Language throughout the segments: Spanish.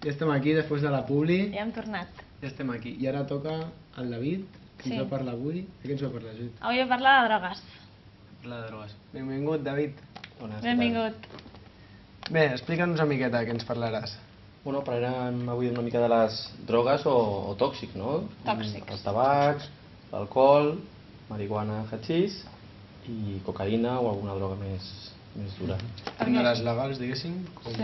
Ja estem aquí després de la publi. Ja hem tornat. Ja estem aquí. I ara toca el David, que ens va parlar avui. De què ens va parlar, David? Avui vam parlar de drogues. Parlar de drogues. Benvingut, David. Benvingut. Bé, explica'ns una miqueta què ens parlaràs. Bueno, parlarem avui una mica de les drogues o tòxics, no? Tòxics. El tabac, l'alcohol, marihuana, hachís i cocaïna o alguna droga més dura. Tant de les legals, diguéssim, com...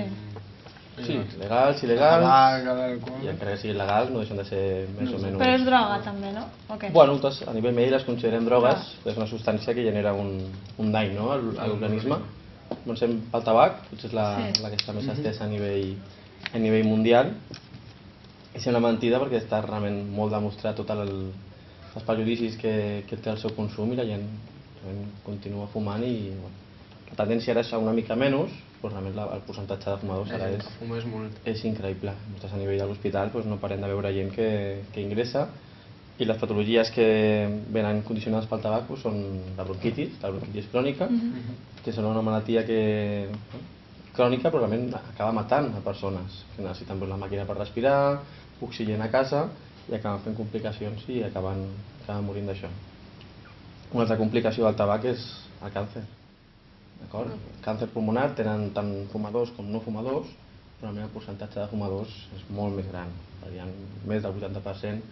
Sí, legals, il·legals, tabac, l'alcohol... i encara que siguin legals no deixen de ser més o menys... Però és droga també, no? Bueno, a nivell mèdic les considerem drogues, és una substància que genera un dany a l'organisme. Comencem pel tabac, potser és la que està més estesa a nivell mundial, i sembla mentida perquè està realment molt demostrat tots els perjudicis que té el seu consum i la gent continua fumant i la tendència ara és una mica menys, però realment el percentatge de fumadors ara és increïble. A nivell de l'hospital no parem de veure gent que ingressa i les patologies que venen condicionades pel tabac són la bronquitis crònica, que és una malaltia crònica però realment acaba matant a persones que necessiten la màquina per respirar, oxigen a casa i acaben fent complicacions i acaben morint d'això. Una altra complicació del tabac és el càncer. El càncer pulmonar tenen tant fumadors com no fumadors, però el percentatge de fumadors és molt més gran. Més del 80%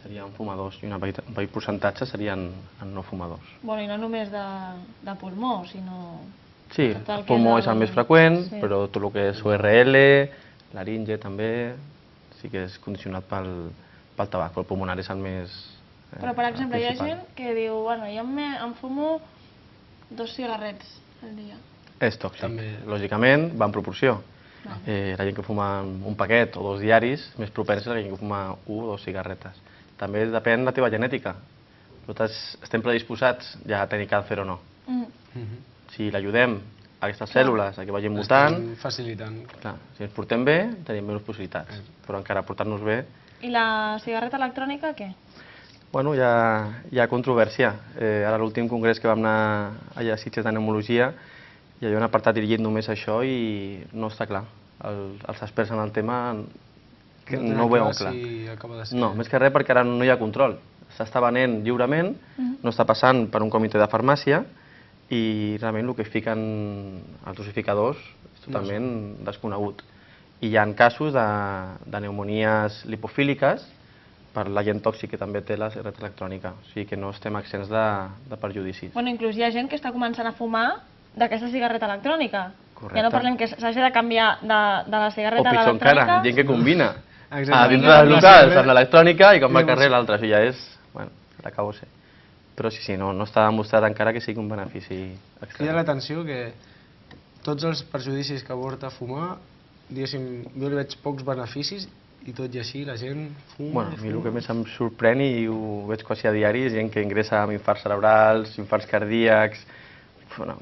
serien fumadors i un petit percentatge serien no fumadors. Bueno, i no només de pulmó, sinó... Sí, el pulmó és el més freqüent, però tot el que és ORL, laringe també, sí que és condicionat pel tabac, però el pulmonar és el més... Però, per exemple, hi ha gent que diu, bueno, jo em fumo 2 cigarrets al dia. És tòxic, lògicament va en proporció. La gent que fuma un paquet o 2 diaris, més propensa a la gent que fuma 1 o 2 cigarretes. També depèn de la teva genètica. Nosaltres estem predisposats ja a tenir càncer o no. Si l'ajudem a aquestes cèl·lules a que vagin mutant... Estem facilitant. Si ens portem bé, tenim menys possibilitats. Però encara portar-nos bé... I la cigarreta electrònica, què? Bueno, hi ha controvèrsia. Ara l'últim congrés que vam anar allà a Sitges de pneumologia hi havia un apartat dirigit només a això i no està clar. Els experts en el tema no ho veuen clar. No, més que res perquè ara no hi ha control. S'està venent lliurement, no està passant per un comitè de farmàcia i realment el que fiquen els dosificadors és totalment desconegut. I hi ha casos de pneumonies lipofíliques per l'agent tòxic que també té la cigarreta electrònica. O sigui que no estem exents de perjudicis. Bueno, inclús hi ha gent que està començant a fumar d'aquesta cigarreta electrònica. Correcte. Ja no parlem que s'hagi de canviar de la cigarreta a l'electrònica. O pitjor encara, gent que combina a dins dels locals amb l'electrònica i quan va al carrer l'altra. Això ja és... Bueno, l'acabo de ser. Però sí, no està demostrat encara que sigui un benefici extrem. Crida l'atenció que tots els perjudicis que porta fumar, diguéssim, jo li veig pocs beneficis i tot i així la gent fuma... Bueno, a mi el que més em sorprèn i ho veig quasi a diari és gent que ingressa amb infarts cerebrals, infarts cardíacs,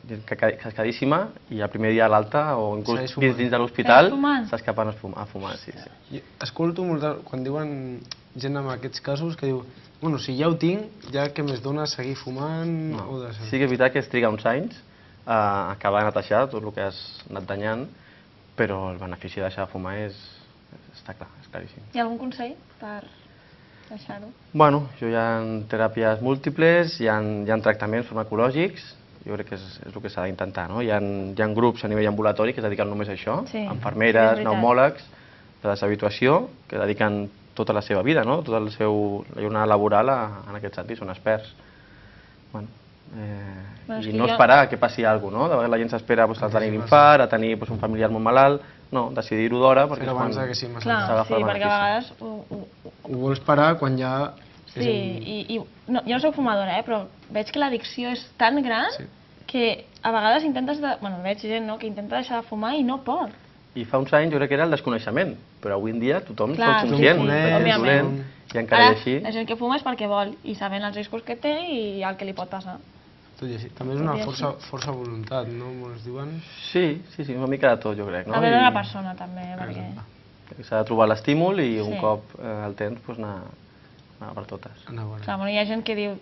gent cascadíssima i el primer dia a l'alta o inclús dins de l'hospital s'escapen a fumar. Escolto quan diuen gent en aquests casos que diu bueno, si ja ho tinc, ja què més dona seguir fumant? Sí que és veritat que es triga uns anys a acabar de netejar tot el que has anat danyant, però el benefici de deixar de fumar està clar, és claríssim. Hi ha algun consell per deixar-ho? Bueno, hi ha teràpies múltiples, hi ha tractaments farmacològics, jo crec que és el que s'ha d'intentar, no? Hi ha grups a nivell ambulatori que es dediquen només a això, infermeres, pneumòlegs, de deshabituació, que dediquen tota la seva vida, no? Tota la jornada laboral en aquest sentit, són experts. I no esperar que passi alguna cosa, no? De vegades la gent s'espera a tenir l'infart, a tenir un familiar molt malalt, no, decidir-ho d'hora perquè és quan s'agafa el benefici. Sí, perquè a vegades ho vols parar quan ja... Sí, i jo no soc fumadora, però veig que l'addicció és tan gran que a vegades intentes... Bueno, veig gent que intenta deixar de fumar i no pot. I fa uns anys jo crec que era el desconeixement, però avui en dia tothom soc conscient, és dolent, i encara és així. La gent que fuma és perquè vol i sabent els riscos que té i el que li pot passar. Tot i així. També és una força voluntat, no? Molts diuen... Sí, una mica de tot, jo crec. Depèn de la persona, també, perquè... S'ha de trobar l'estímul i un cop el tens, anar per totes. Clar, hi ha gent que diu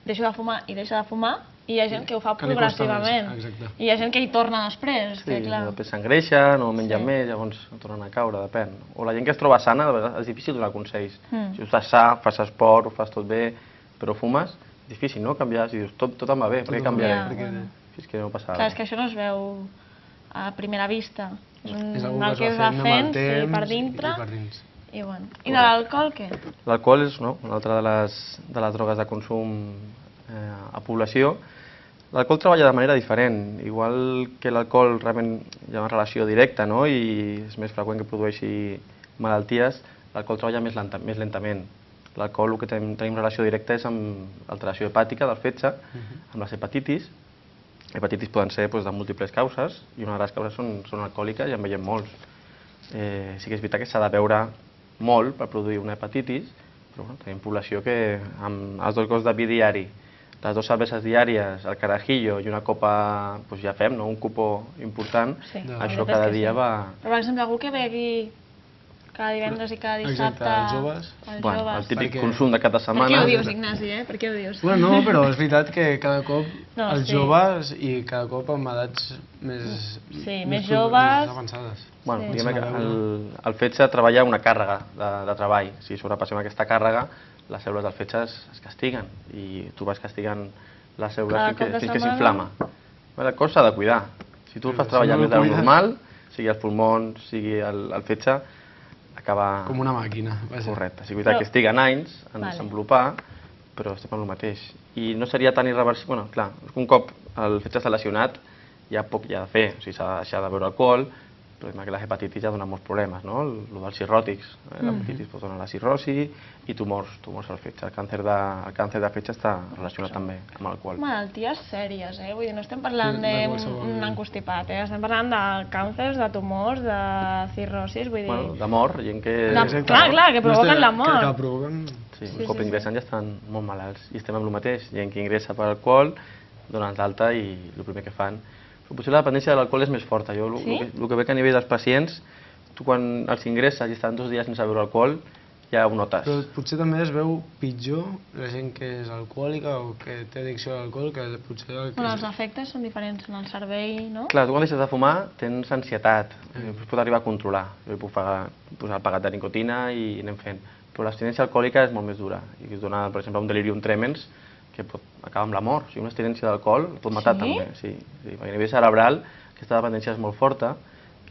deixo de fumar i deixa de fumar I hi ha gent que ho fa Que li costa més, progressivament. exacte. I hi ha gent que hi torna després, Sí, que clar. després s'engreixen o mengen Sí. més, llavors tornen a caure, depèn. O la gent que es troba sana, de vegades és difícil donar consells. Mm. Si estàs sa, fas esport, ho fas tot bé, però fumes, difícil, no? Canviar, si dius, tot em va bé, per què canviaré? Ja, perquè bueno. Si és que no passa Clar, és res. que això no es veu a primera vista. És algú el que es va amb el fent, sí, temps per dintre. I per dins. I bueno. I de l'alcohol què? L'alcohol és una altra de les drogues de consum a població. L'alcohol treballa de manera diferent. Igual que l'alcohol realment hi ha una relació directa, no? I és més freqüent que produeixi malalties, l'alcohol treballa més lentament. L'alcohol, el que tenim relació directa és amb alteració hepàtica del fetge, amb les hepatitis. Hepatitis poden ser de múltiples causes i una de les causes són alcohòliques i en veiem molts. Sí que és veritat que s'ha de beure molt per produir una hepatitis, però bueno, tenim població que amb els 2 gots de vi diari, les 2 cerveses diàries, el carajillo i una copa, doncs ja fem, no? Un cupó important, Sí, la això veritat és cada que dia sí. va... Però per exemple, algú que begui cada divendres i cada dissabte... Exacte, els joves. Els Bueno, joves. el típic Perquè- consum de cada Per setmana. què ho dius, Ignasi, Per què ho dius? Bueno, no, però és veritat que cada cop No, els sí. joves i cada cop amb edats més, Sí, més joves. més avançades. Bueno, Sí. diguem que Sí. el fetge treballa una càrrega de treball. Si sobrepassem aquesta càrrega, les cèl·lules del fetge es castiguen i tu vas castigant les cèl·lules Cada cop de fins que setmana. s'inflama. El cos s'ha de cuidar. Si tu el fas Si treballar no el més del cuides- normal, sigui els pulmons, sigui el fetge, acaba Com una màquina, vaja. correcte. Sí, és veritat Però- que estiguen anys en Vale. desenvolupar, però estem en el mateix. I no seria tan irreversible... Bueno, clar, un cop el fetge està lesionat, hi ha poc ja de fer. O sigui, s'ha de deixar de beure alcohol, però que la hepatitis ja dona molts problemes, no? El dels cirròtics. L'hepatitis pot donar la cirrosi i tumors al fetge. El càncer de fetge està relacionat també amb l'alcohol. Malalties sèries, Vull dir, no estem parlant Sí, de d'un qualsevol. encostipat, Estem parlant de càncers, de tumors, de cirrosis, vull dir... Bueno, de mort, gent que... Clar, que provoquen la mort. Que provoquen... Sí, Sí, un cop sí, sí. ingressen ja estan molt malalts. I estem amb el mateix. Gent que ingressa per alcohol, donen d'alta i el primer que fan... Però potser la dependència de l'alcohol és més forta. Jo Sí? el que veig a nivell dels pacients, tu quan els ingresses i estan 2 dies sense beure alcohol, ja ho notes. Però potser també es veu pitjor la gent que és alcohòlica o que té addicció a l'alcohol que potser el que Bueno, els efectes són diferents en el cervell, no? Clar, tu quan deixes de fumar tens ansietat, es pot arribar a controlar. Jo puc posar el pagat de nicotina i anem fent. Però l'abstinència alcohòlica és molt més dura. I es dona, per exemple, un delirium tremens que pot acabar amb la mort. O sigui, una abstinència d'alcohol pot matar Sí? també. Sí, perquè a nivell cerebral aquesta dependència és molt forta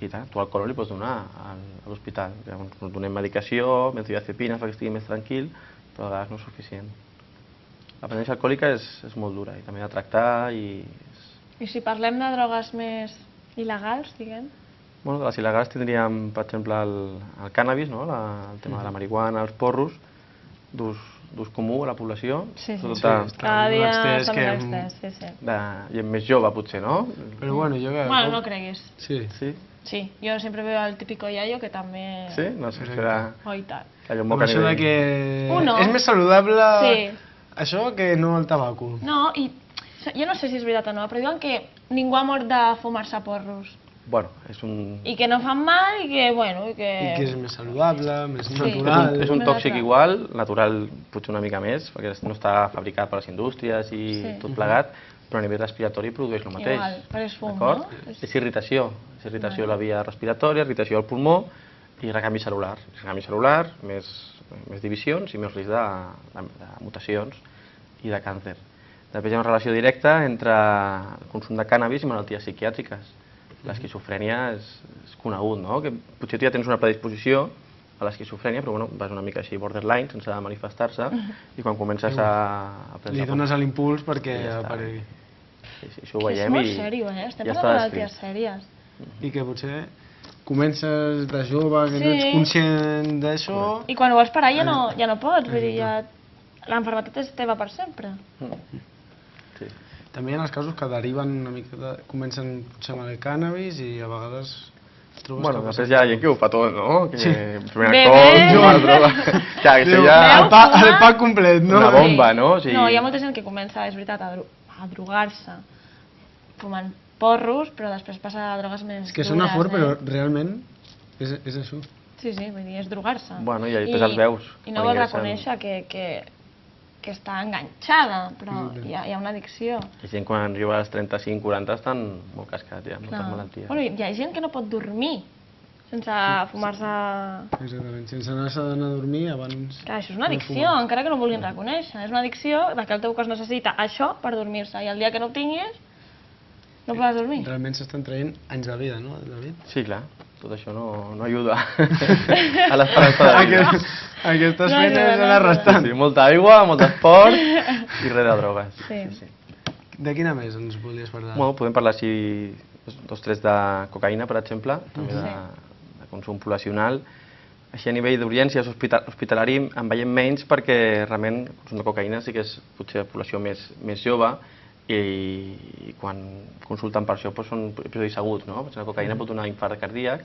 i tu alcohol no li pots donar a l'hospital. Llavors donem medicació, benzodiazepines perquè estigui més tranquil, però a vegades no és suficient. La dependència alcohòlica és molt dura i també de tractar i I si parlem de drogues més il·legals, diguem? bueno, de les il·legals tindríem, per exemple, el cànnabis, no? El tema de la marihuana, els porros, d'ús comú a la població. Sí, sí. Sobretot Sí, Cada dia l'extès està que- més extès, sí, sí. de gent més jove, potser, no? Però bueno, jo que... Bueno, no creguis. Sí. Sí? Sí, jo sempre veo el típico iaio que també... Sí? No sé, serà Oh, i tant. allò Amb molt això de que Uno. és més saludable Sí. això que no el tabaco. No, i jo no sé si és veritat o no, però diuen que ningú ha mort de fumar-se porros. Bueno, és un... I que no fan mal i que, bueno, i que... I que és més saludable, més Sí. natural. És un Més tòxic natural. igual, natural potser una mica més, perquè no està fabricat per les indústries i Sí. tot plegat, però a nivell respiratori produeix el mateix. Igual, però és fum, D'acord? no? És irritació. És irritació a la via respiratòria, irritació al pulmó i recanvi cel·lular. Recanvi cel·lular, més divisions i més risc de mutacions i de càncer. Després hi ha una relació directa entre el consum de cànnabis i malalties psiquiàtriques. L'esquizofrènia és conegut, no? Que potser tu ja tens una predisposició a l'esquizofrènia, però bueno, vas una mica així borderline, sense manifestar-se, i quan comences a Li dones l'impuls perquè I ja està. aparegui. Sí, això ho Que és veiem molt i sèrio, Estem ja parlant de està malalties descrit. sèries. I que potser comences de jove, que no Sí. ets conscient d'això... I quan ho vols parar ja no pots, vull dir, ja... L'enfermetat és teva per sempre. Sí. També hi ha els casos que deriven una mica comencen potser amb el cànnabis i a vegades trobes Bueno, que després hi ha gent que ho fa tot, no? Que Sí. primer Bebé. alcohol, droga... Ja, que això Diu, ja... el pa complet, no? Una bomba, no? O sigui- No, hi ha molta gent que comença, és veritat, a drogar-se fumant porros, però després passa a drogues més És que sona dures, fort, però realment és això. Sí, vull dir, és drogar-se. Bueno, i després els veus, I no quan vol ingressen. reconèixer que que està enganxada, però hi ha una addicció. Hi ha gent quan arriba als 35-40 estan molt cascats ja, moltes malalties. Bueno, hi ha gent que no pot dormir sense fumar-se... Exactament, sense anar-se d'anar a dormir abans... Clar, això és una addicció, encara que no ho vulguin reconèixer. És una addicció de que el teu cos necessita això per dormir-se, i el dia que no ho tinguis, no podràs dormir. Realment s'estan traient anys de vida, no, David? Sí, clar, tot això no ajuda a l'esperança de vida. Aquestes feines són restant. Sí, molta aigua, molt esport i res de drogues. Sí. De quina més ens volies parlar? Bueno, podem parlar així, dos trets de cocaïna, per exemple, també de consum poblacional. Així a nivell d'urgències hospitalari en veiem menys perquè realment el consum de cocaïna sí que és potser la població més jove i quan consulten per això són episodis aguts, no? La cocaïna pot donar infart cardíac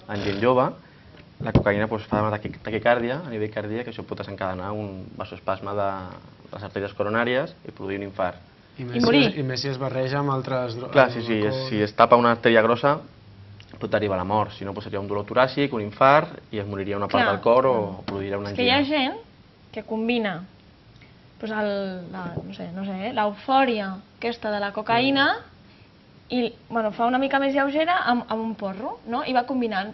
en gent jove, la cocaïna fa taquicàrdia a nivell cardíac, això pot desencadenar un vasoespasme de les artèries coronàries i produir un infart. I morir. I més si es barreja amb altres drogues. Clar, si es tapa una artèria grossa pot arribar a la mort, si no seria un dolor toràcic, un infart i es moriria una part del cor o produiria una angina. És que hi ha gent que combina l'eufòria aquesta de la cocaïna i fa una mica més lleugera amb un porro, no? I va combinant,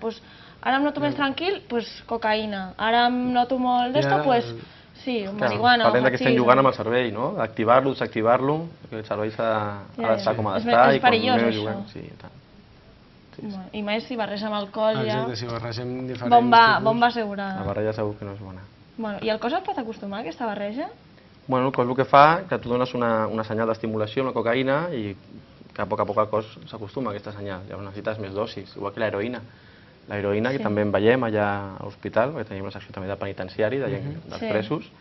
ara em noto més tranquil, cocaïna, ara em noto molt d'esto, sí, marihuana. Parlem que estem jugant amb el cervell, no? D'activar-lo, desactivar-lo, que el cervell ha d'estar com ha d'estar. És perillós, això. I més si barreja amb alcohol ja... Exacte, si barregem diferents... Bomba assegurada. La barreja segur que no és bona. I el cos es pot acostumar a aquesta barreja? Bueno, el cos el que fa que tu dones una senyal d'estimulació amb la cocaïna i que a poc el cos s'acostuma a aquesta senyal. Llavors necessites més dosis, igual que l'heroïna. L'heroïna, que també en veiem allà a l'hospital, perquè tenim una secció també de penitenciari, dels presos,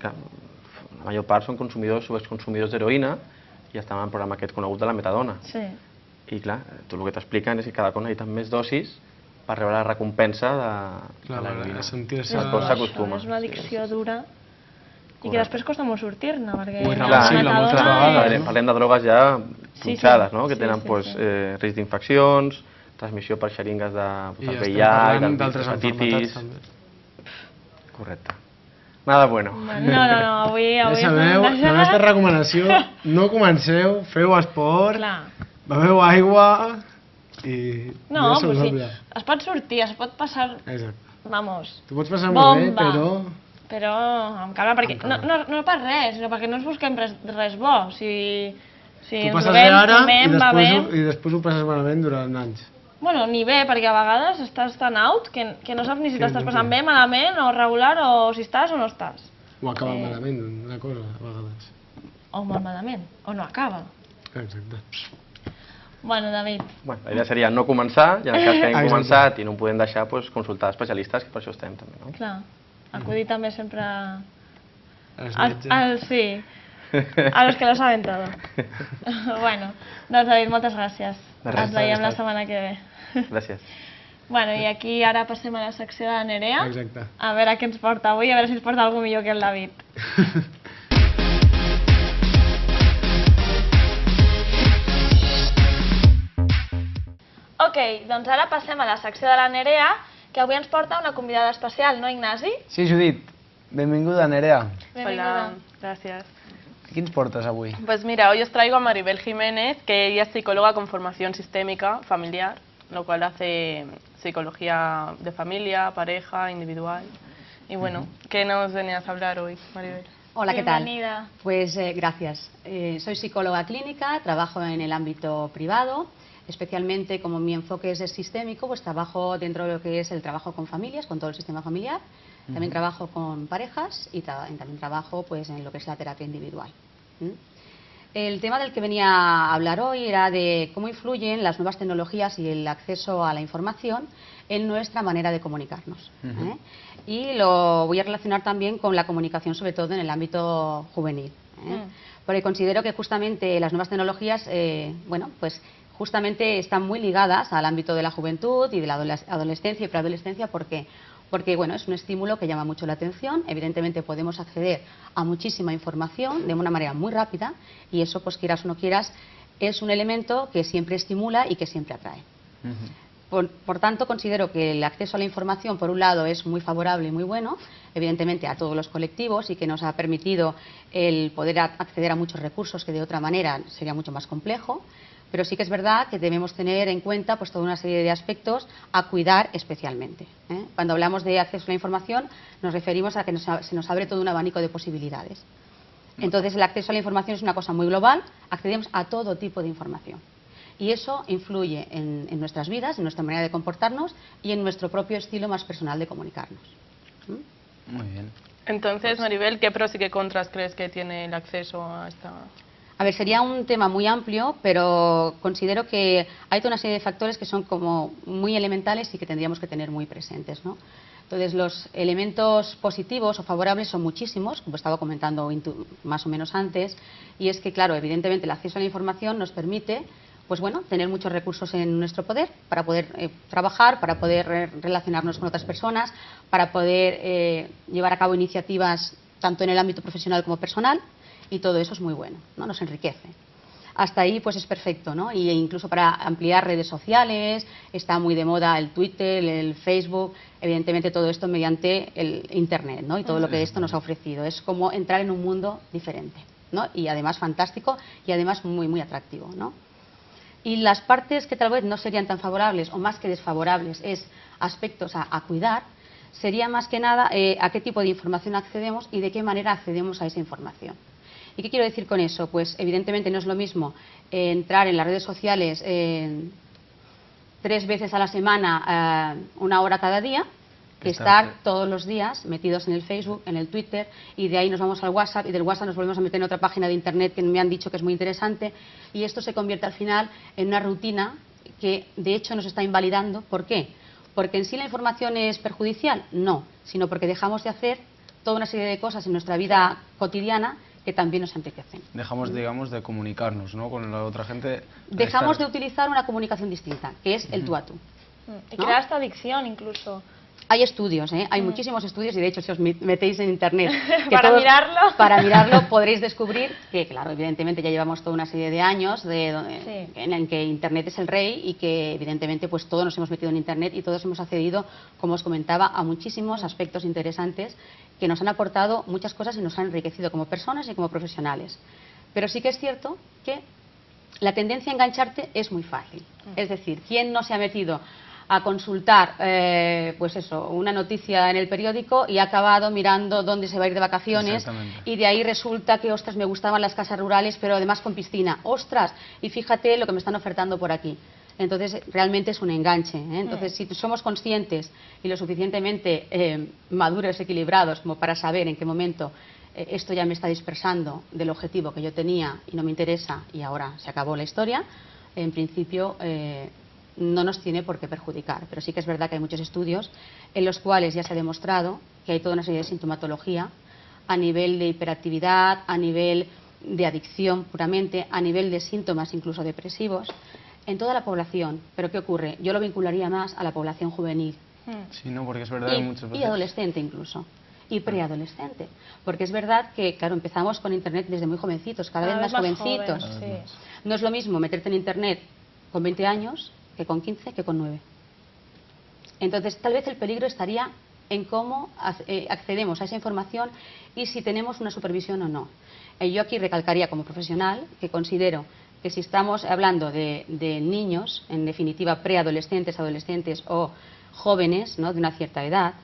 que la major part són consumidors o exconsumidors d'heroïna i estan en el programa aquest conegut de la metadona. I clar, tot el que t'expliquen és que cada cop necessiten més dosis per rebre la recompensa de l'heroïna. El cos s'acostuma. És una addicció dura i que després costa molt sortir-ne, perquè parlem de drogues ja punxades, que tenen risc d'infeccions, transmissió per xeringues del VIH, d'altres hepatitis... Correcte. Nada bueno. No, avui... Ja sabeu, la nostra recomanació, no comenceu, feu esport, beveu aigua i... No, es pot sortir, es pot passar... Vamos. Tu pots passar molt bé, però... Però amb calma, perquè no per res, sinó perquè no ens busquem res bo. Si ens bevem, fumem, bevem... I després ho passes malament durant anys. Bueno, ni bé, perquè a vegades estàs tan out que no saps ni si t'estàs passant bé, malament, o regular, o si estàs o no estàs. O acaba malament, una cosa, a vegades. O molt malament, o no acaba. Exacte. Bueno, David. La idea seria no començar, i en el cas que hem començat i no ho podem deixar, consultar especialistes, que per això estem també, no? Clar. Acudir també sempre als metges. Sí, a los que lo saben todo. Bueno, doncs David, moltes gràcies. Ens veiem la setmana que ve. Gràcies. Bueno, i aquí ara passem a la secció de la Nerea. Exacte. A veure què ens porta avui, a veure si ens porta algú millor que el David. Ok, doncs ara passem a la secció de la Nerea, que avui ens porta una convidada especial, ¿no, Ignasi? Sí, Judit. Benvinguda, Nerea. Hola, gracias. ¿Qué nos portas hoy? Pues mira, hoy os traigo a Maribel Jiménez, que ella es psicóloga con formación sistémica familiar, lo cual hace psicología de familia, pareja, individual. Y bueno, ¿qué nos venías a hablar hoy, Maribel? Hola, ¿qué tal? Bienvenida. Pues gracias. Soy psicóloga clínica, trabajo en el ámbito privado. Especialmente, como mi enfoque es sistémico, pues trabajo dentro de lo que es el trabajo con familias, con todo el sistema familiar. También trabajo con parejas y también trabajo pues en lo que es la terapia individual. El tema del que venía a hablar hoy era de cómo influyen las nuevas tecnologías y el acceso a la información en nuestra manera de comunicarnos. Y lo voy a relacionar también con la comunicación, sobre todo en el ámbito juvenil. Porque considero que justamente las nuevas tecnologías, justamente están muy ligadas al ámbito de la juventud y de la adolescencia y preadolescencia porque es un estímulo que llama mucho la atención. Evidentemente podemos acceder a muchísima información de una manera muy rápida y eso, pues quieras o no quieras, es un elemento que siempre estimula y que siempre atrae. Por tanto, considero que el acceso a la información, por un lado, es muy favorable y muy bueno, evidentemente a todos los colectivos, y que nos ha permitido el poder acceder a muchos recursos que de otra manera sería mucho más complejo, pero sí que es verdad que debemos tener en cuenta pues toda una serie de aspectos a cuidar especialmente, ¿eh? Cuando hablamos de acceso a la información nos referimos a que se nos abre todo un abanico de posibilidades. Entonces el acceso a la información es una cosa muy global, accedemos a todo tipo de información. Y eso influye en nuestras vidas, en nuestra manera de comportarnos y en nuestro propio estilo más personal de comunicarnos. Muy bien. Entonces, Maribel, ¿qué pros y qué contras crees que tiene el acceso a esta...? A ver, sería un tema muy amplio, pero considero que hay toda una serie de factores que son como muy elementales y que tendríamos que tener muy presentes, ¿no? Entonces, los elementos positivos o favorables son muchísimos, como estaba comentando más o menos antes, y es que, claro, evidentemente el acceso a la información nos permite, pues bueno, tener muchos recursos en nuestro poder para poder trabajar, para poder relacionarnos con otras personas, para poder llevar a cabo iniciativas tanto en el ámbito profesional como personal, y todo eso es muy bueno, ¿no? Nos enriquece. Hasta ahí pues es perfecto, ¿no? Y incluso para ampliar redes sociales, está muy de moda el Twitter, el Facebook, evidentemente todo esto mediante el Internet, ¿no? Y todo lo que esto nos ha ofrecido. Es como entrar en un mundo diferente, ¿no? Y además fantástico y además muy, muy atractivo, ¿no? Y las partes que tal vez no serían tan favorables o más que desfavorables es aspectos a cuidar, sería más que nada a qué tipo de información accedemos y de qué manera accedemos a esa información. ¿Y qué quiero decir con eso? Pues evidentemente no es lo mismo entrar en las redes sociales 3 veces a la semana, 1 hora cada día, que estar todos los días metidos en el Facebook, en el Twitter, y de ahí nos vamos al WhatsApp, y del WhatsApp nos volvemos a meter en otra página de Internet que me han dicho que es muy interesante, y esto se convierte al final en una rutina que de hecho nos está invalidando. ¿Por qué? ¿Porque en sí la información es perjudicial? No, sino porque dejamos de hacer toda una serie de cosas en nuestra vida cotidiana que también nos enriquecen. Dejamos, digamos, de comunicarnos, ¿no?, con la otra gente. Dejamos de utilizar una comunicación distinta, que es el tú a tú. Y ¿no? crea esta adicción incluso. Hay estudios, hay muchísimos estudios, y de hecho si os metéis en Internet Para mirarlo podréis descubrir que, claro, evidentemente ya llevamos toda una serie de años en el que Internet es el rey, y que evidentemente pues todos nos hemos metido en Internet y todos hemos accedido, como os comentaba, a muchísimos aspectos interesantes que nos han aportado muchas cosas y nos han enriquecido como personas y como profesionales. Pero sí que es cierto que la tendencia a engancharte es muy fácil. Es decir, ¿quién no se ha metido a consultar pues eso, una noticia en el periódico y ha acabado mirando dónde se va a ir de vacaciones, y de ahí resulta que, ostras, me gustaban las casas rurales pero además con piscina, ostras, y fíjate lo que me están ofertando por aquí? Entonces realmente es un enganche, ¿eh? Entonces si somos conscientes y lo suficientemente maduros, equilibrados como para saber en qué momento esto ya me está dispersando del objetivo que yo tenía y no me interesa y ahora se acabó la historia, en principio no nos tiene por qué perjudicar. Pero sí que es verdad que hay muchos estudios en los cuales ya se ha demostrado que hay toda una serie de sintomatología a nivel de hiperactividad, a nivel de adicción puramente, a nivel de síntomas incluso depresivos en toda la población. Pero ¿qué ocurre? Yo lo vincularía más a la población juvenil. Sí, no, porque es verdad que muchas veces... Y adolescente incluso. Y preadolescente. Porque es verdad que, claro, empezamos con Internet desde muy jovencitos, cada vez más jovencitos. Joven, sí. No es lo mismo meterte en Internet con 20 años que con 15, que con 9. Entonces, tal vez el peligro estaría en cómo accedemos a esa información y si tenemos una supervisión o no. Yo aquí recalcaría como profesional que considero que si estamos hablando de niños, en definitiva preadolescentes, adolescentes o jóvenes, ¿no?, de una cierta edad,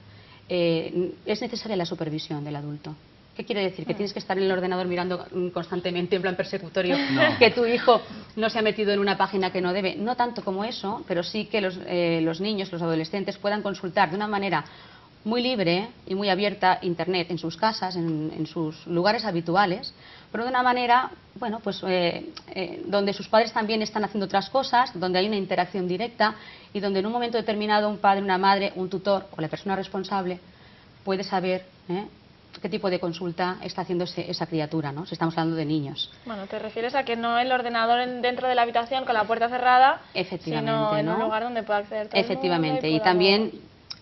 es necesaria la supervisión del adulto. ¿Qué quiere decir? ¿Que tienes que estar en el ordenador mirando constantemente en plan persecutorio que tu hijo no se ha metido en una página que no debe? No tanto como eso, pero sí que los niños, los adolescentes puedan consultar de una manera muy libre y muy abierta Internet en sus casas, en sus lugares habituales, pero de una manera, bueno, pues donde sus padres también están haciendo otras cosas, donde hay una interacción directa y donde en un momento determinado un padre, una madre, un tutor o la persona responsable puede saber qué tipo de consulta está haciendo esa criatura, ¿no? Si estamos hablando de niños. Bueno, te refieres a que no el ordenador dentro de la habitación con la puerta cerrada, sino en un lugar donde pueda acceder todo el mundo. Efectivamente, y también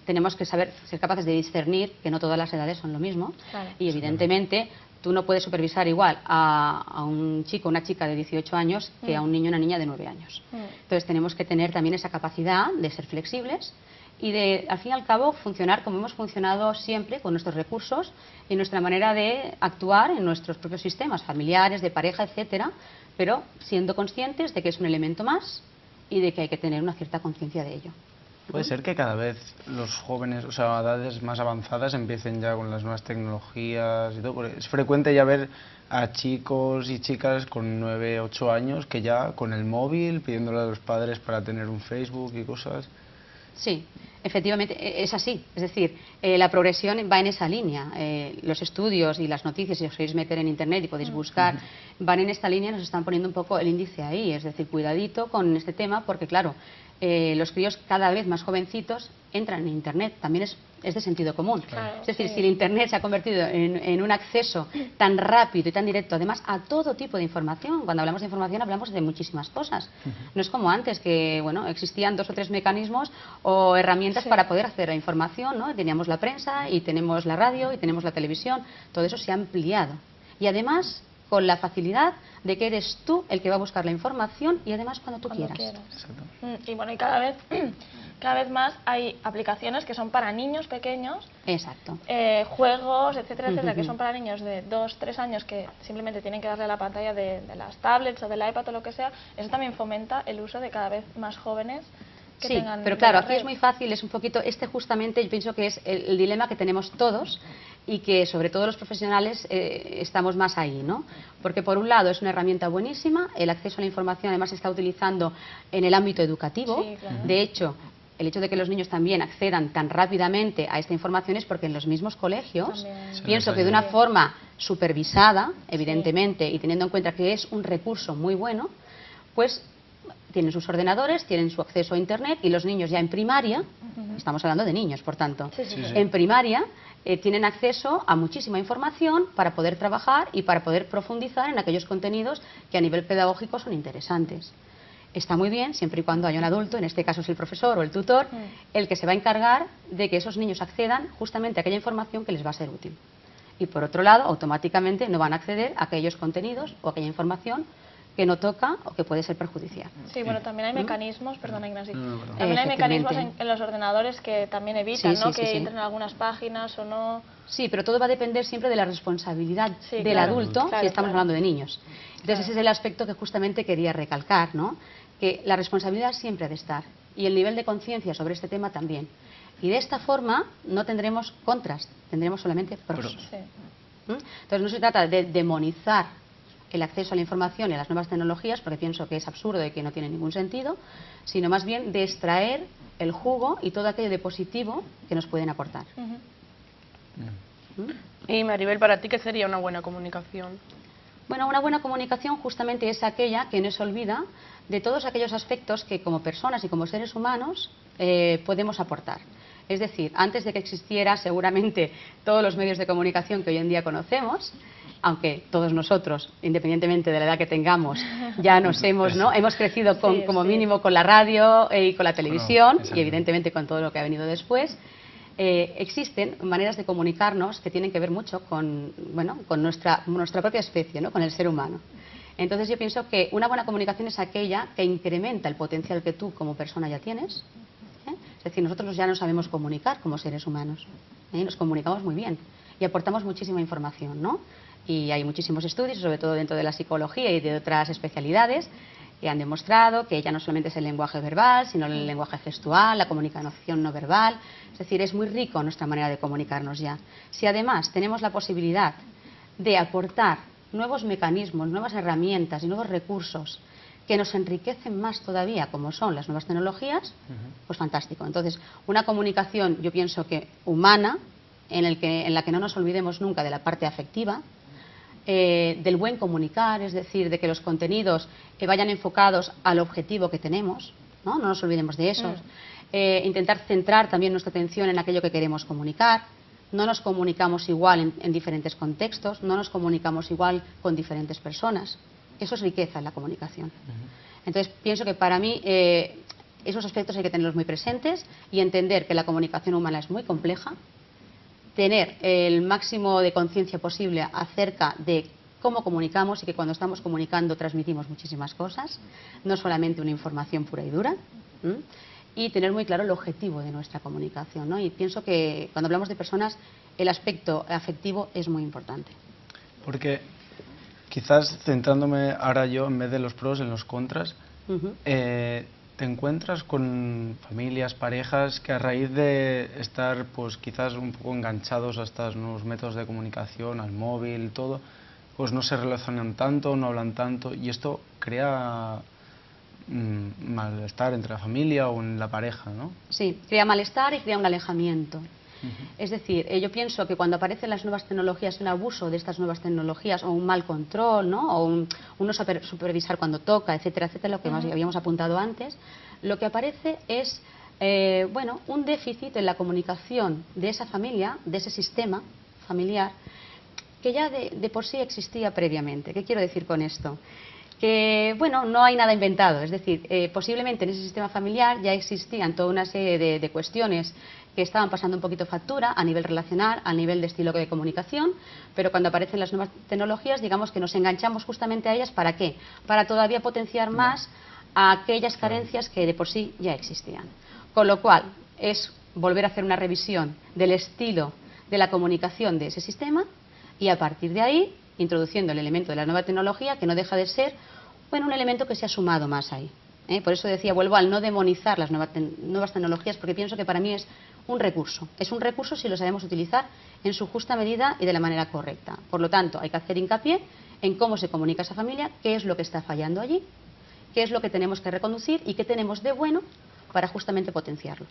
tenemos que ser capaces de discernir que no todas las edades son lo mismo, y evidentemente tú no puedes supervisar igual a un chico o una chica de 18 años que a un niño o una niña de 9 años. Entonces tenemos que tener también esa capacidad de ser flexibles y de, al fin y al cabo, funcionar como hemos funcionado siempre, con nuestros recursos y nuestra manera de actuar en nuestros propios sistemas familiares, de pareja, etcétera, pero siendo conscientes de que es un elemento más y de que hay que tener una cierta conciencia de ello. Puede ser que cada vez los jóvenes, o sea, a edades más avanzadas, empiecen ya con las nuevas tecnologías y todo, porque es frecuente ya ver a chicos y chicas con 9, 8 años que ya con el móvil pidiéndole a los padres para tener un Facebook y cosas. Sí, efectivamente, es así. Es decir, la progresión va en esa línea. Los estudios y las noticias, si os queréis meter en Internet y podéis buscar, van en esta línea y nos están poniendo un poco el índice ahí. Es decir, cuidadito con este tema porque, claro, los críos cada vez más jovencitos entran en Internet. También es de sentido común. Claro, es decir, sí. si el Internet se ha convertido en un acceso tan rápido y tan directo, además, a todo tipo de información. Cuando hablamos de información hablamos de muchísimas cosas. No es como antes, que bueno, existían 2 o 3 mecanismos o herramientas para poder acceder a la información, ¿no? Teníamos la prensa y tenemos la radio y tenemos la televisión. Todo eso se ha ampliado. Y además, con la facilidad de que eres tú el que va a buscar la información y además cuando tú quieras. Y bueno, y cada vez más hay aplicaciones que son para niños pequeños, Exacto. juegos, etcétera, etcétera, que son para niños de 2, 3 años que simplemente tienen que darle a la pantalla de las tablets o del iPad o lo que sea. Eso también fomenta el uso de cada vez más jóvenes que Sí, tengan pero claro, la aquí red. es muy fácil, es un poquito, justamente yo pienso que es el dilema que tenemos todos y que sobre todo los profesionales estamos más ahí, ¿no? Porque por un lado es una herramienta buenísima, el acceso a la información además se está utilizando en el ámbito educativo. Sí, claro. De hecho, el hecho de que los niños también accedan tan rápidamente a esta información es porque en los mismos colegios, También. pienso que de una forma supervisada, evidentemente, y teniendo en cuenta que es un recurso muy bueno, pues tienen sus ordenadores, tienen su acceso a Internet y los niños ya en primaria, estamos hablando de niños, por tanto, en primaria tienen acceso a muchísima información para poder trabajar y para poder profundizar en aquellos contenidos que a nivel pedagógico son interesantes. Está muy bien, siempre y cuando haya un adulto, en este caso es el profesor o el tutor, el que se va a encargar de que esos niños accedan justamente a aquella información que les va a ser útil. Y por otro lado, automáticamente no van a acceder a aquellos contenidos o aquella información que no toca o que puede ser perjudicial. Sí, bueno, también hay mecanismos, perdona Ignacio, también hay Efectivamente. mecanismos en los ordenadores que también evitan, Sí, ¿no? sí, que sí. entren en algunas páginas o no. Sí, pero todo va a depender siempre de la responsabilidad Sí, del claro, adulto claro, si estamos claro. hablando de niños. Entonces ese es el aspecto que justamente quería recalcar, ¿no? Que la responsabilidad siempre ha de estar y el nivel de conciencia sobre este tema también. Y de esta forma no tendremos contras, tendremos solamente pros. Sí. Entonces no se trata de demonizar el acceso a la información y a las nuevas tecnologías, porque pienso que es absurdo y que no tiene ningún sentido, sino más bien de extraer el jugo y todo aquello de positivo que nos pueden aportar. Y Maribel, para ti, ¿qué sería una buena comunicación? Bueno, una buena comunicación justamente es aquella que no se olvida de todos aquellos aspectos que como personas y como seres humanos podemos aportar. Es decir, antes de que existiera seguramente todos los medios de comunicación que hoy en día conocemos, aunque todos nosotros, independientemente de la edad que tengamos, ya nos hemos crecido como mínimo con la radio y con la televisión y evidentemente con todo lo que ha venido después. Existen maneras de comunicarnos que tienen que ver mucho con nuestra propia especie, ¿no? Con el ser humano. Entonces yo pienso que una buena comunicación es aquella que incrementa el potencial que tú como persona ya tienes. Es decir, nosotros ya nos sabemos comunicar como seres humanos. Nos comunicamos muy bien y aportamos muchísima información, ¿no? Y hay muchísimos estudios, sobre todo dentro de la psicología y de otras especialidades, que han demostrado que ya no solamente es el lenguaje verbal, sino el lenguaje gestual, la comunicación no verbal. Es decir, es muy rico nuestra manera de comunicarnos ya. Si además tenemos la posibilidad de aportar nuevos mecanismos, nuevas herramientas y nuevos recursos que nos enriquecen más todavía, como son las nuevas tecnologías, pues fantástico. Entonces, una comunicación, yo pienso que humana, en la que no nos olvidemos nunca de la parte afectiva, del buen comunicar, es decir, de que los contenidos vayan enfocados al objetivo que tenemos, no nos olvidemos de eso. Intentar centrar también nuestra atención en aquello que queremos comunicar. No nos comunicamos igual en diferentes contextos, no nos comunicamos igual con diferentes personas. Eso es riqueza en la comunicación. Entonces, pienso que para mí esos aspectos hay que tenerlos muy presentes y entender que la comunicación humana es muy compleja, tener el máximo de conciencia posible acerca de cómo comunicamos y que cuando estamos comunicando transmitimos muchísimas cosas, no solamente una información pura y dura, y tener muy claro el objetivo de nuestra comunicación, ¿no? Y pienso que cuando hablamos de personas, el aspecto afectivo es muy importante. Porque quizás centrándome ahora yo en vez de los pros en los contras, te encuentras con familias, parejas que a raíz de estar pues quizás un poco enganchados a estos nuevos métodos de comunicación, al móvil, todo, pues no se relacionan tanto, no hablan tanto y esto crea malestar entre la familia o en la pareja, ¿no? Sí, crea malestar y crea un alejamiento. Es decir, yo pienso que cuando aparecen las nuevas tecnologías, un abuso de estas nuevas tecnologías o un mal control, ¿no? O un no saber supervisar cuando toca, etcétera, etcétera, lo que más habíamos apuntado antes, lo que aparece es bueno, un déficit en la comunicación de esa familia, de ese sistema familiar, que ya de por sí existía previamente. ¿Qué quiero decir con esto? Que, bueno, no hay nada inventado, es decir, posiblemente en ese sistema familiar ya existían toda una serie de cuestiones que estaban pasando un poquito factura a nivel relacional, a nivel de estilo de comunicación, pero cuando aparecen las nuevas tecnologías, digamos que nos enganchamos justamente a ellas, ¿para qué? Para todavía potenciar más a aquellas carencias que de por sí ya existían. Con lo cual, es volver a hacer una revisión del estilo de la comunicación de ese sistema y a partir de ahí, introduciendo el elemento de la nueva tecnología, que no deja de ser, bueno, un elemento que se ha sumado más ahí. Por eso decía, vuelvo al no demonizar las nuevas tecnologías, porque pienso que para mí es un recurso. Es un recurso si lo sabemos utilizar en su justa medida y de la manera correcta. Por lo tanto, hay que hacer hincapié en cómo se comunica esa familia, qué es lo que está fallando allí, qué es lo que tenemos que reconducir y qué tenemos de bueno para justamente potenciarlo.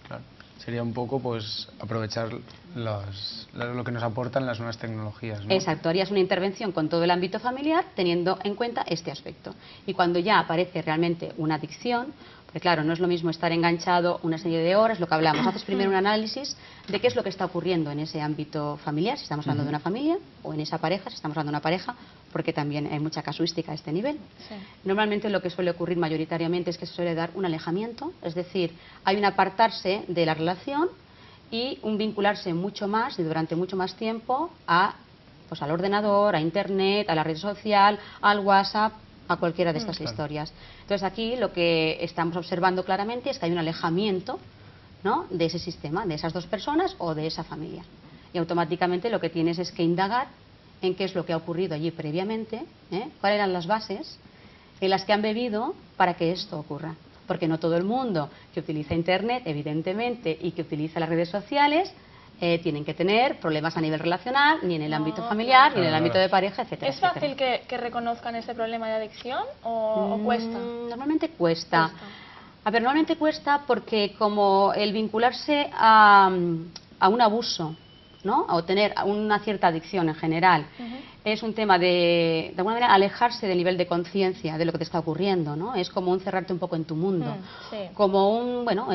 Claro. Sería un poco pues aprovechar lo que nos aportan las nuevas tecnologías, ¿no? Exacto, harías una intervención con todo el ámbito familiar teniendo en cuenta este aspecto. Y cuando ya aparece realmente una adicción, porque claro, no es lo mismo estar enganchado una serie de horas, lo que hablamos, haces primero un análisis de qué es lo que está ocurriendo en ese ámbito familiar, si estamos hablando de una familia, o en esa pareja, si estamos hablando de una pareja, porque también hay mucha casuística a este nivel. Sí. Normalmente lo que suele ocurrir mayoritariamente es que se suele dar un alejamiento, es decir, hay un apartarse de la relación y un vincularse mucho más y durante mucho más tiempo pues al ordenador, a internet, a la red social, al WhatsApp, a cualquiera de estas historias. Entonces aquí lo que estamos observando claramente es que hay un alejamiento, ¿no?, de ese sistema, de esas dos personas o de esa familia. Y automáticamente lo que tienes es que indagar en qué es lo que ha ocurrido allí previamente, cuáles eran las bases en las que han bebido para que esto ocurra. Porque no todo el mundo que utiliza internet, evidentemente, y que utiliza las redes sociales, tienen que tener problemas a nivel relacional, ni en el ámbito familiar, ni en el ámbito de pareja, etcétera. ¿Es fácil que reconozcan ese problema de adicción o cuesta? Normalmente cuesta. A ver, normalmente cuesta porque como el vincularse a un abuso, ¿no?, o tener una cierta adicción en general, es un tema de alguna manera alejarse del nivel de conciencia de lo que te está ocurriendo, ¿no? Es como un cerrarte un poco en tu mundo, como un, bueno,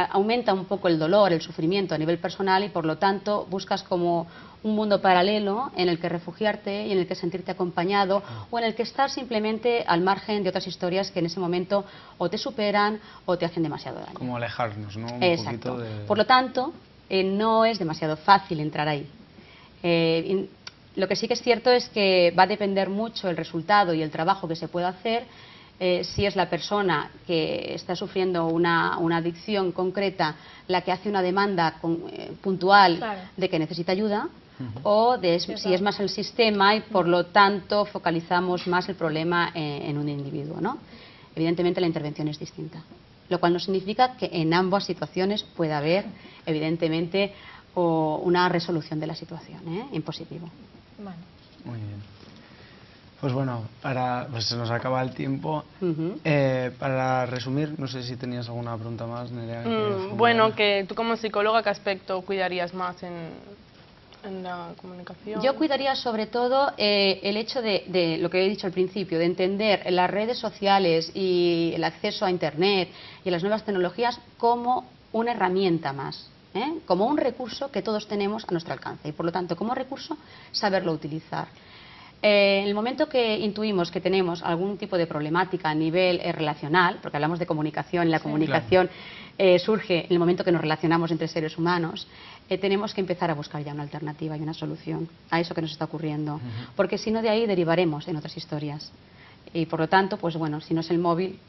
aumenta un poco el dolor, el sufrimiento a nivel personal y por lo tanto buscas como un mundo paralelo en el que refugiarte y en el que sentirte acompañado o en el que estar simplemente al margen de otras historias que en ese momento o te superan o te hacen demasiado daño. Como alejarnos, ¿no? Un Exacto. poquito de... Por lo tanto, no es demasiado fácil entrar ahí. Lo que sí que es cierto es que va a depender mucho el resultado y el trabajo que se pueda hacer si es la persona que está sufriendo una adicción concreta la que hace una demanda puntual de que necesita ayuda o si es más el sistema y por lo tanto focalizamos más el problema en un individuo, ¿no? Evidentemente la intervención es distinta, lo cual no significa que en ambas situaciones pueda haber evidentemente una resolución de la situación, en positivo. Vale. Muy bien. Pues bueno, pues se nos acaba el tiempo. Para resumir, no sé si tenías alguna pregunta más, Nerea. Bueno, que tú como psicóloga, ¿qué aspecto cuidarías más en la comunicación? Yo cuidaría sobre todo el hecho de lo que he dicho al principio, de entender las redes sociales y el acceso a Internet y las nuevas tecnologías como una herramienta más. Como un recurso que todos tenemos a nuestro alcance y por lo tanto como recurso saberlo utilizar. En el momento que intuimos que tenemos algún tipo de problemática a nivel relacional, porque hablamos de comunicación, y la comunicación surge en el momento que nos relacionamos entre seres humanos, tenemos que empezar a buscar ya una alternativa y una solución a eso que nos está ocurriendo, porque si no de ahí derivaremos en otras historias. Y por lo tanto, pues bueno, si no es el móvil,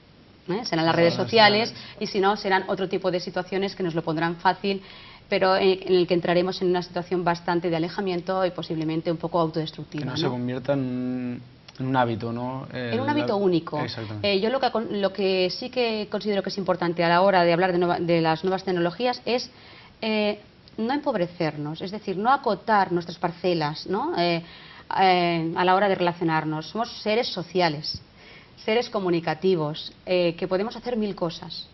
serán las redes sociales, y si no, serán otro tipo de situaciones que nos lo pondrán fácil, pero en el que entraremos en una situación bastante de alejamiento y posiblemente un poco autodestructiva. Que no se convierta en un hábito, ¿no? En un hábito único. Exactamente. Yo lo que sí que considero que es importante a la hora de hablar de las nuevas tecnologías es no empobrecernos, es decir, no acotar nuestras parcelas, ¿no? A la hora de relacionarnos. Somos seres sociales, seres comunicativos, que podemos hacer mil cosas.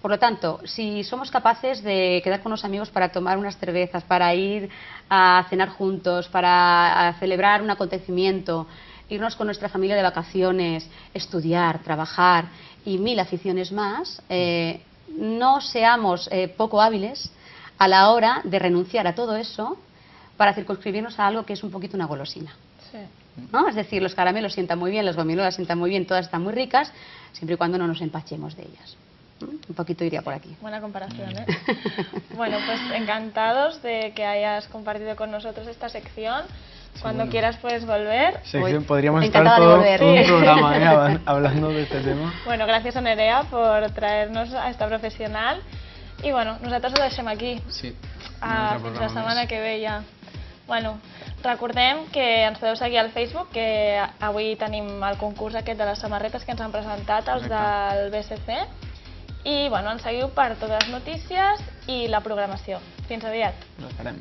Por lo tanto, si somos capaces de quedar con los amigos para tomar unas cervezas, para ir a cenar juntos, para celebrar un acontecimiento, irnos con nuestra familia de vacaciones, estudiar, trabajar y mil aficiones más, no seamos poco hábiles a la hora de renunciar a todo eso para circunscribirnos a algo que es un poquito una golosina. Sí. ¿No? Es decir, los caramelos sientan muy bien, las gominolas sientan muy bien, todas están muy ricas, siempre y cuando no nos empachemos de ellas. Un poquito iría por aquí. Buena comparación, ¿eh? Bueno, pues encantados de que hayas compartido con nosotros esta sección. Cuando quieras puedes volver. Podríamos estar encantada de todo volver. un programa hablando de este tema. Bueno, gràcies a Nerea per traer-nos a esta professional. I bueno, nosaltres ho deixem aquí. Sí. Fins la setmana que ve ja. Bueno, recordem que ens podeu seguir al Facebook, que avui tenim el concurs aquest de les samarretes que ens han presentat els del BSC. I bueno, ens seguiu per totes les notícies i la programació. Fins aviat. Lo farem.